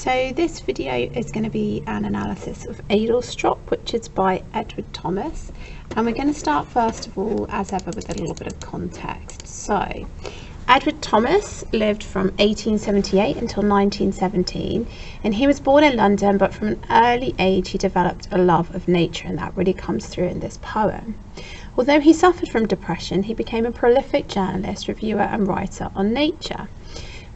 So this video is going to be an analysis of Adlestrop, which is by Edward Thomas, and we're going to start first of all, as ever, with a little bit of context. So Edward Thomas lived from 1878 until 1917, and he was born in London, but from an early age he developed a love of nature, and that really comes through in this poem. Although he suffered from depression, he became a prolific journalist, reviewer and writer on nature.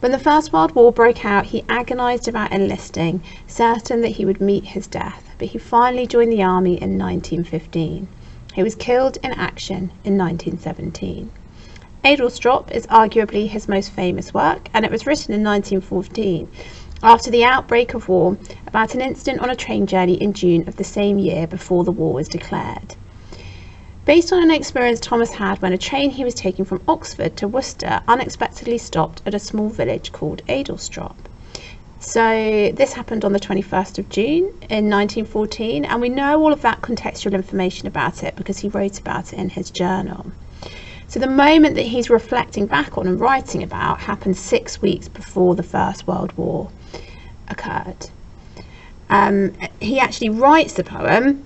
When the First World War broke out, he agonised about enlisting, certain that he would meet his death, but he finally joined the army in 1915. He was killed in action in 1917. Adlestrop is arguably his most famous work, and it was written in 1914, after the outbreak of war, about an incident on a train journey in June of the same year before the war was declared. Based on an experience Thomas had when a train he was taking from Oxford to Worcester unexpectedly stopped at a small village called Adlestrop. So this happened on the 21st of June in 1914, and we know all of that contextual information about it because he wrote about it in his journal. So the moment that he's reflecting back on and writing about happened 6 weeks before the First World War occurred. He actually writes the poem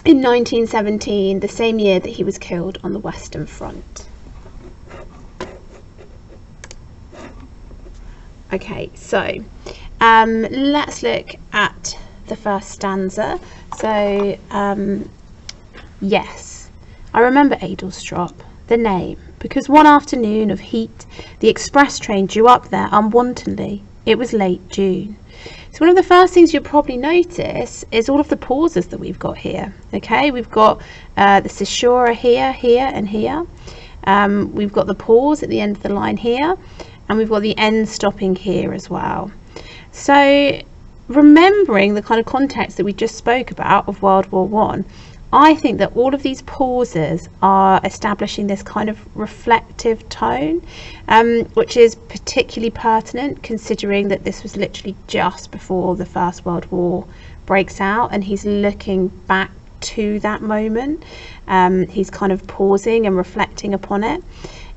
in 1917, the same year that he was killed on the Western Front. Okay, so let's look at the first stanza. So, yes, I remember Adlestrop, the name, because one afternoon of heat, the express train drew up there unwontedly. It was late June. So one of the first things you'll probably notice is all of the pauses that we've got here. Okay, we've got the caesura here, here and here. We've got the pause at the end of the line here, and we've got the end stopping here as well. So remembering the kind of context that we just spoke about of World War I think that all of these pauses are establishing this kind of reflective tone, which is particularly pertinent considering that this was literally just before the First World War breaks out, and he's looking back to that moment. He's kind of pausing and reflecting upon it.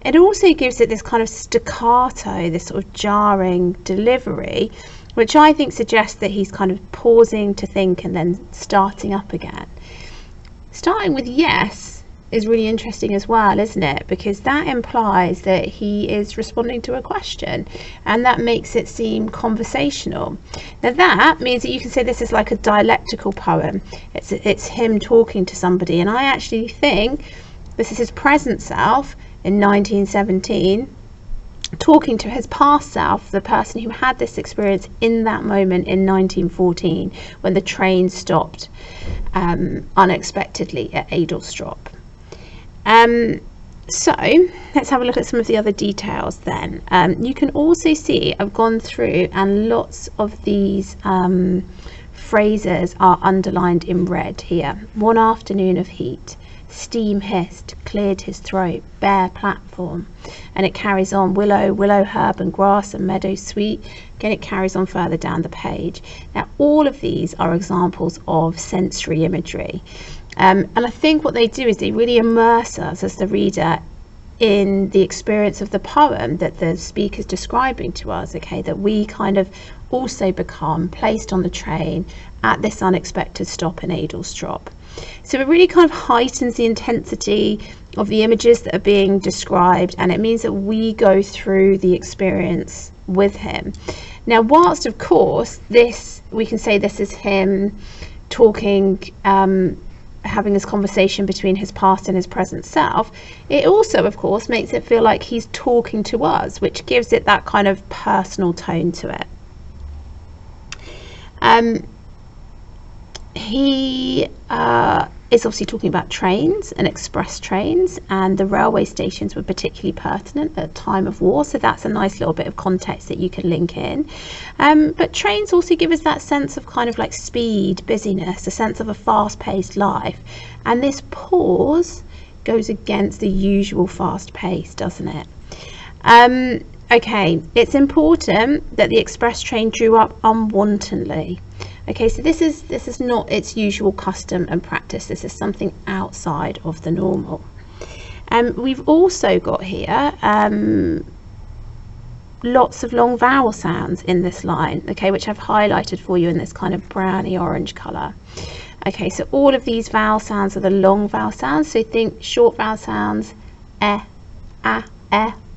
It also gives it this kind of staccato, this sort of jarring delivery, which I think suggests that he's kind of pausing to think and then starting up again. Starting with yes is really interesting as well, isn't it? Because that implies that he is responding to a question, and that makes it seem conversational. Now that means that you can say this is like a dialectical poem. It's him talking to somebody, and I actually think this is his present self in 1917 talking to his past self, the person who had this experience in that moment in 1914 when the train stopped unexpectedly at Adlestrop. So let's have a look at some of the other details then. You can also see I've gone through and lots of these phrases are underlined in red here. One afternoon of heat, steam hissed, cleared his throat, bare platform, and it carries on willow, willow herb and grass and meadow sweet. Again, it carries on further down the page. Now all of these are examples of sensory imagery, and I think what they do is they really immerse us as the reader in the experience of the poem that the speaker's describing to us, okay, that we kind of also become placed on the train at this unexpected stop in Adlestrop. So it really kind of heightens the intensity of the images that are being described, and it means that we go through the experience with him. Now, whilst of course we can say this is him talking, having this conversation between his past and his present self, it also of course makes it feel like he's talking to us, which gives it that kind of personal tone to it. He is obviously talking about trains and express trains, and the railway stations were particularly pertinent at the time of war, so that's a nice little bit of context that you can link in. But trains also give us that sense of kind of like speed, busyness, a sense of a fast-paced life, and this pause goes against the usual fast pace, doesn't it? Okay, it's important that the express train drew up unwontedly. Okay, so this is not its usual custom and practice. This is something outside of the normal. We've also got here lots of long vowel sounds in this line, okay, which I've highlighted for you in this kind of browny orange colour. Okay, so all of these vowel sounds are the long vowel sounds. So think short vowel sounds, e, a,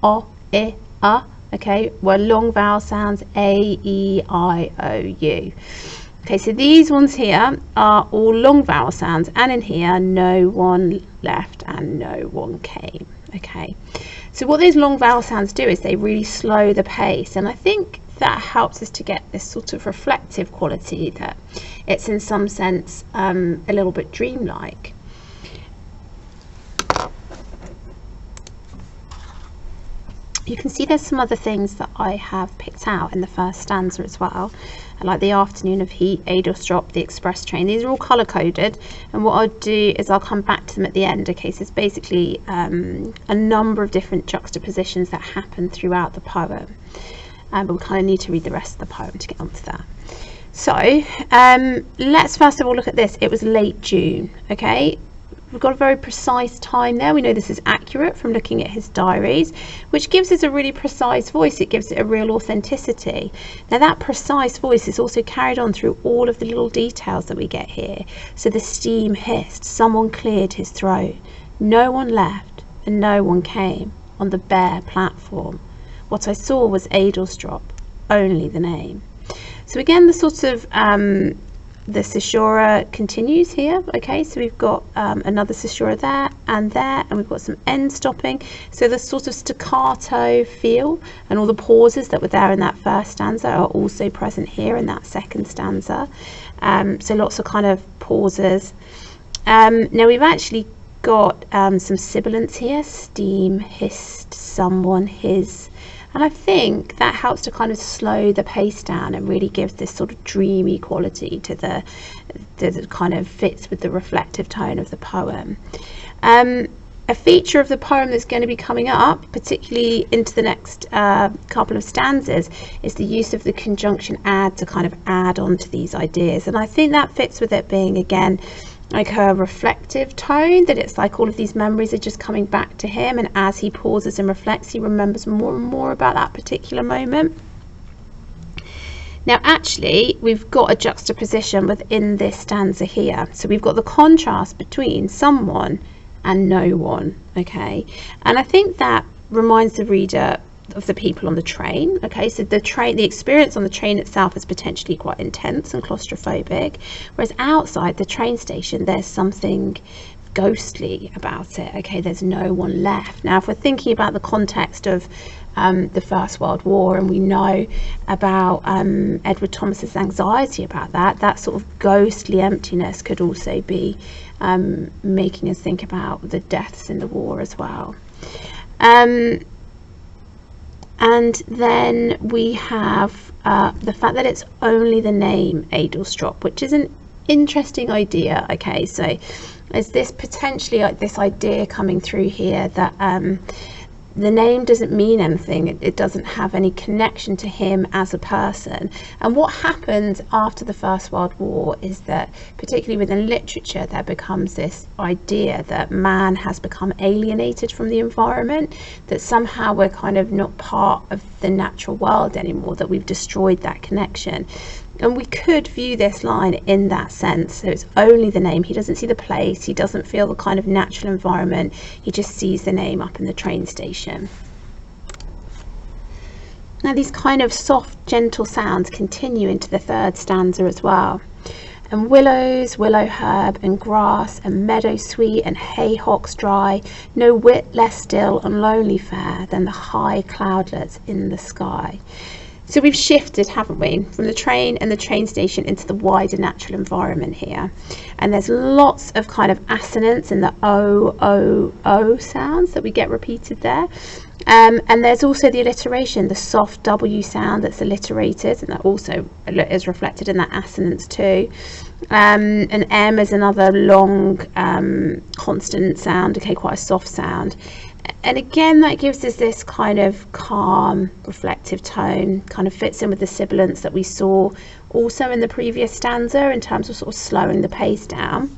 o, I, a. Okay, where long vowel sounds, a, e, I, o, u. Okay, so these ones here are all long vowel sounds, and in here, no one left and no one came. Okay, so what those long vowel sounds do is they really slow the pace, and I think that helps us to get this sort of reflective quality, that it's in some sense a little bit dreamlike. You can see there's some other things that I have picked out in the first stanza as well, like the afternoon of heat, Adlestrop, the express train. These are all colour coded, and what I'll do is I'll come back to them at the end. Okay, so it's basically a number of different juxtapositions that happen throughout the poem, but we kind of need to read the rest of the poem to get onto that. So let's first of all look at this. It was late June. Okay, we've got a very precise time there. We know this is accurate from looking at his diaries, which gives it a really precise voice. It gives it a real authenticity. Now that precise voice is also carried on through all of the little details that we get here. So the steam hissed, someone cleared his throat, no one left and no one came on the bare platform. What I saw was Adlestrop, only the name. So again, the sort of the caesura continues here. Okay, so we've got another caesura there, and we've got some end stopping. So the sort of staccato feel and all the pauses that were there in that first stanza are also present here in that second stanza. So lots of kind of pauses. Now we've actually got some sibilants here: steam, hissed, someone, his. And I think that helps to kind of slow the pace down and really gives this sort of dreamy quality to the kind of fits with the reflective tone of the poem. A feature of the poem that's going to be coming up, particularly into the next couple of stanzas, is the use of the conjunction add to kind of add on to these ideas. And I think that fits with it being, again, like a reflective tone, that it's like all of these memories are just coming back to him, and as he pauses and reflects, he remembers more and more about that particular moment. Now actually we've got a juxtaposition within this stanza here, so we've got the contrast between someone and no one. Okay, and I think that reminds the reader of the people on the train. Okay, so the experience on the train itself is potentially quite intense and claustrophobic, whereas outside the train station there's something ghostly about it. Okay, there's no one left. Now if we're thinking about the context of the First World War, and we know about Edward Thomas's anxiety about that sort of ghostly emptiness could also be making us think about the deaths in the war as well. And then we have the fact that it's only the name Adlestrop, which is an interesting idea. Okay, so is this potentially like this idea coming through here that the name doesn't mean anything, it doesn't have any connection to him as a person. And what happens after the First World War is that, particularly within literature, there becomes this idea that man has become alienated from the environment, that somehow we're kind of not part of the natural world anymore, that we've destroyed that connection. And we could view this line in that sense. So it's only the name. He doesn't see the place. He doesn't feel the kind of natural environment. He just sees the name up in the train station. Now these kind of soft, gentle sounds continue into the third stanza as well. And willows, willow herb, and grass, and meadow sweet, and hayhocks dry, no whit less still and lonely fair than the high cloudlets in the sky. So we've shifted, haven't we, from the train and the train station into the wider natural environment here. And there's lots of kind of assonance in the O, O, O sounds that we get repeated there. And there's also the alliteration, the soft W sound that's alliterated, and that also is reflected in that assonance too. And M is another long consonant sound, okay, quite a soft sound. And again, that gives us this kind of calm, reflective tone, kind of fits in with the sibilants that we saw also in the previous stanza in terms of sort of slowing the pace down.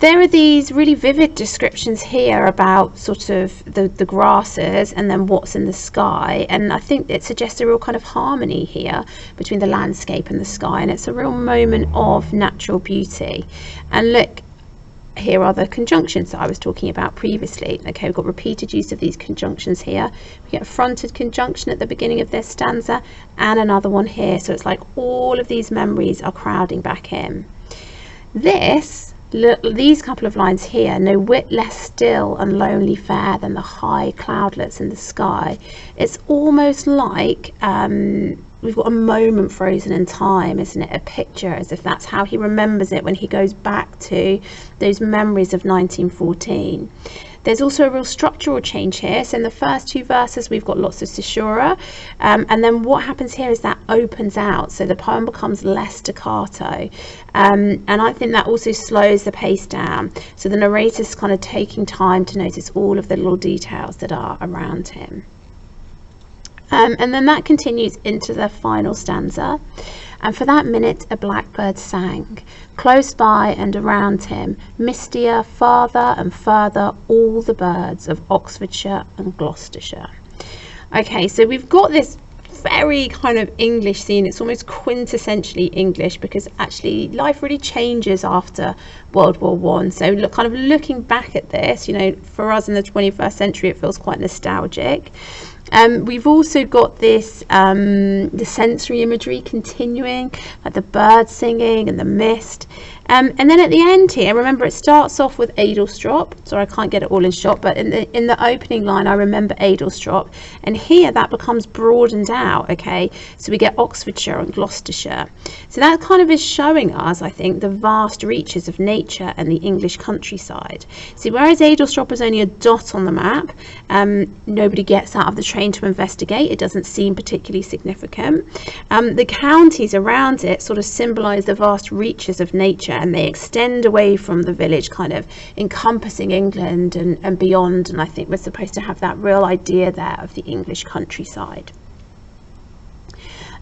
There are these really vivid descriptions here about sort of the grasses and then what's in the sky, and I think it suggests a real kind of harmony here between the landscape and the sky, and it's a real moment of natural beauty. And look, here are the conjunctions that I was talking about previously. Okay, we've got repeated use of these conjunctions here. We get a fronted conjunction at the beginning of this stanza and another one here, so it's like all of these memories are crowding back in. These couple of lines here, no whit less still and lonely fair than the high cloudlets in the sky. It's almost like we've got a moment frozen in time, isn't it? A picture, as if that's how he remembers it when he goes back to those memories of 1914. There's also a real structural change here. So in the first two verses, we've got lots of caesura, and then what happens here is that opens out. So the poem becomes less staccato, and I think that also slows the pace down. So the narrator's kind of taking time to notice all of the little details that are around him. And then that continues into the final stanza. And for that minute a blackbird sang, close by and around him, mistier, farther and further, all the birds of Oxfordshire and Gloucestershire. Okay, so we've got this very kind of English scene. It's almost quintessentially English, because actually life really changes after World War I. So looking back at this, you know, for us in the 21st century, it feels quite nostalgic. We've also got this the sensory imagery continuing, like the birds singing and the mist. And then at the end here, remember, it starts off with Adlestrop. Sorry, I can't get it all in shot, but in the opening line, I remember Adlestrop. And here that becomes broadened out, okay? So we get Oxfordshire and Gloucestershire. So that kind of is showing us, I think, the vast reaches of nature and the English countryside. See, whereas Adlestrop is only a dot on the map, nobody gets out of the train to investigate. It doesn't seem particularly significant. The counties around it sort of symbolise the vast reaches of nature, and they extend away from the village, kind of encompassing England and beyond. And I think we're supposed to have that real idea there of the English countryside.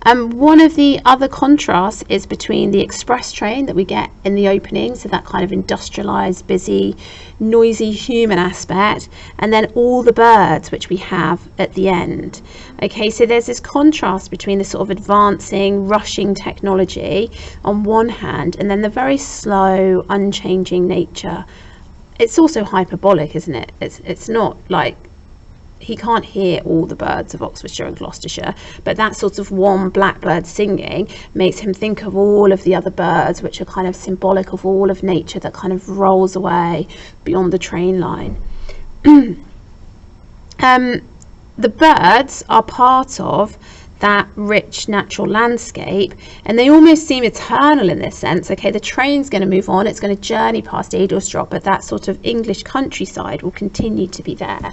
One of the other contrasts is between the express train that we get in the opening, so that kind of industrialised, busy, noisy human aspect, and then all the birds which we have at the end. Okay, so there's this contrast between the sort of advancing, rushing technology on one hand, and then the very slow, unchanging nature. It's also hyperbolic, isn't it? It's not like he can't hear all the birds of Oxfordshire and Gloucestershire, but that sort of one blackbird singing makes him think of all of the other birds, which are kind of symbolic of all of nature that kind of rolls away beyond the train line. The birds are part of that rich natural landscape, and they almost seem eternal in this sense. Okay, the train's going to move on, it's going to journey past Adlestrop, but that sort of English countryside will continue to be there.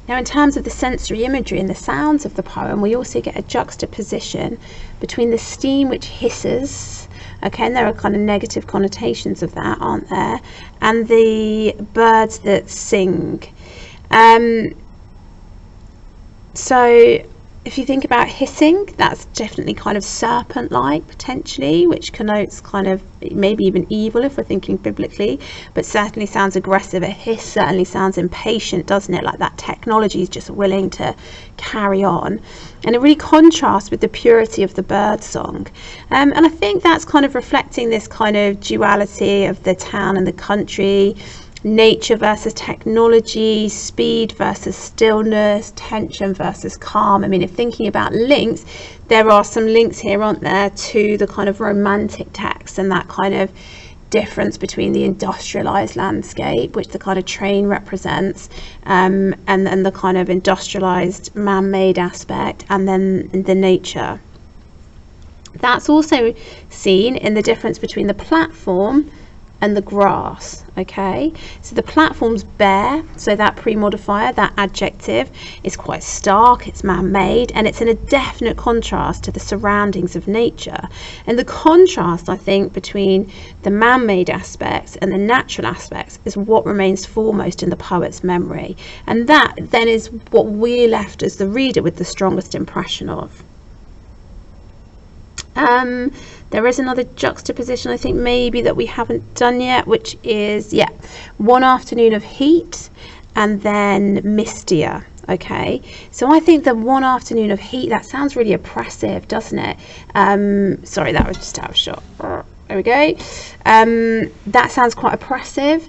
Now, in terms of the sensory imagery and the sounds of the poem, we also get a juxtaposition between the steam which hisses, okay, and there are kind of negative connotations of that, aren't there, and the birds that sing. So if you think about hissing, that's definitely kind of serpent-like potentially, which connotes kind of maybe even evil if we're thinking biblically, but certainly sounds aggressive. A hiss certainly sounds impatient, doesn't it? Like that technology is just willing to carry on. And it really contrasts with the purity of the bird song. And I think that's kind of reflecting this kind of duality of the town and the country, nature versus technology, speed versus stillness, tension versus calm. I mean, if thinking about links, there are some links here, aren't there, to the kind of romantic text and that kind of difference between the industrialized landscape, which the kind of train represents, and then the kind of industrialized man-made aspect, and then the nature. That's also seen in the difference between the platform and the grass. Okay, so the platform's bare, so that pre-modifier, that adjective, is quite stark, it's man-made, and it's in a definite contrast to the surroundings of nature. And the contrast, I think, between the man-made aspects and the natural aspects is what remains foremost in the poet's memory, and that then is what we're left as the reader with the strongest impression of. There is another juxtaposition I think maybe that we haven't done yet, which is, yeah, One Afternoon of Heat and then Mistier. Okay, so I think the One Afternoon of Heat, that sounds really oppressive, doesn't it? Sorry, that was just out of shot. There we go. That sounds quite oppressive.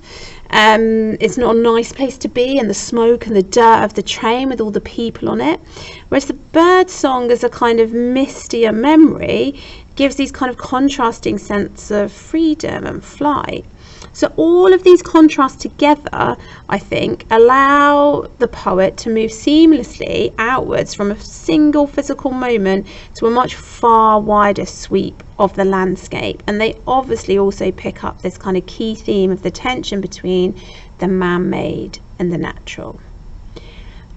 It's not a nice place to be, and the smoke and the dirt of the train with all the people on it. Whereas the bird song as a kind of mistier memory gives these kind of contrasting sense of freedom and flight. So all of these contrasts together, I think, allow the poet to move seamlessly outwards from a single physical moment to a much far wider sweep of the landscape. And they obviously also pick up this kind of key theme of the tension between the man-made and the natural.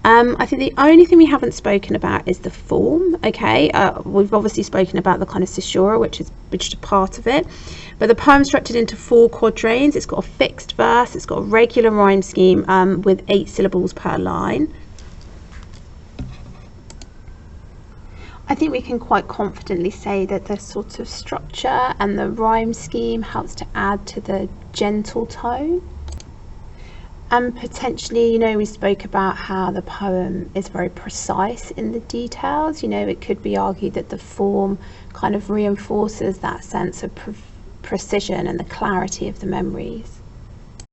I think the only thing we haven't spoken about is the form. Okay, we've obviously spoken about the kind of caesura, which is a part of it, but the poem's structured into 4 quatrains. It's got a fixed verse, it's got a regular rhyme scheme with 8 syllables per line. I think we can quite confidently say that the sort of structure and the rhyme scheme helps to add to the gentle tone. And potentially, you know, we spoke about how the poem is very precise in the details. You know, it could be argued that the form kind of reinforces that sense of precision and the clarity of the memories.